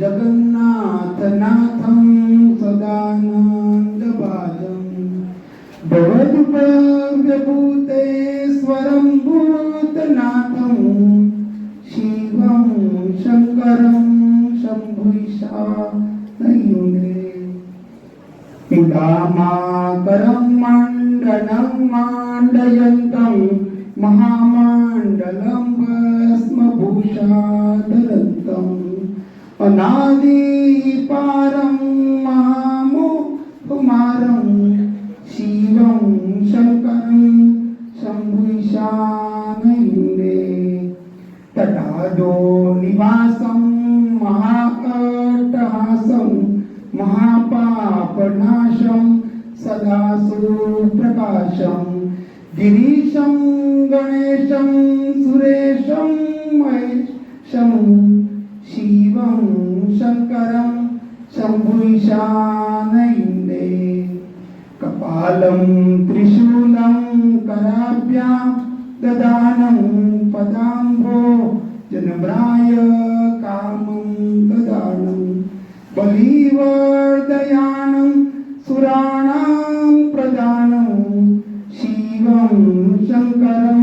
जगन्नाथनाथं सदानन्दभाजं भवद्भव्यभूतेश्वरं भूतनाथं शिवं शङ्करं शम्भुशानयुने मुदामाकरं मण्डलं माण्डयन्तं महामण्डलं भस्मभूषाधरन्तम् अनादिपारं महामोहमारं शिवं शङ्करं शम्भुशानयुने तटादो निवासं महाकटहासं महापापनाशं सदा सुप्रकाशं गिरीशं गणेशं सुरेशं महेशं शिवं शङ्करं शम्भुशानयुने कपालं त्रिशूलं कराभ्यां ददानं पदाम्भो जनम्राय कामं ददानं बलिवर्धयानं सुराणां प्रदानं शिवं शङ्करं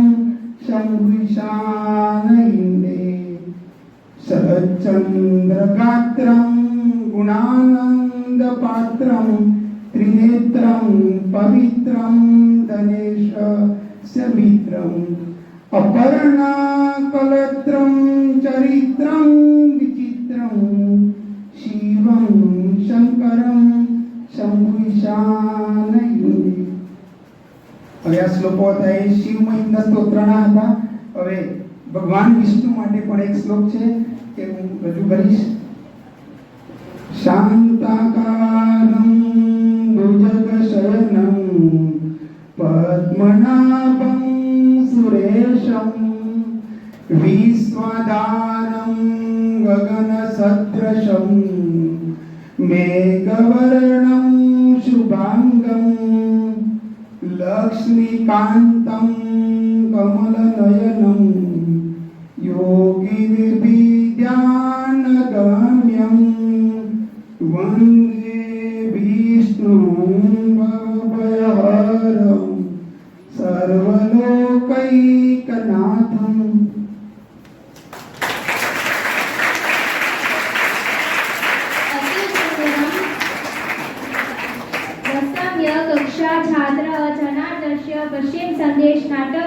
शम्भुशानयुने शरच्चन्द्रगात्रं गुणानन्दपात्रं त्रिनेत्रं पवित्रं धनेशस्य मित्रम् अपर्णाकलत्रं चरित्रं विचित्रं शिवं शङ्करं शम्भुशानयुने। હવે આ શ્લોકો થાય શિવ મહિમ્ન સ્તોત્રના હતા। હવે ભગવાન વિષ્ણુ માટે પણ એક શ્લોક છે કે હું રજૂ કરીશ। શાંતાકારં ભુજગશયनं પદ્મનાભં સુરેશं વિશ્વદાनं ગગનસદૃશं મેઘવર્ણं શુભાંગં લક્ષ્મીકાન્तं કમલનયनं योगिर्विद्यानगम्यं वन्दे विष्णुं भवभयहरं सर्वलोकैकनाथम्। कक्षा छात्र जनार्दनस्य पश्चिम संदेश नाटक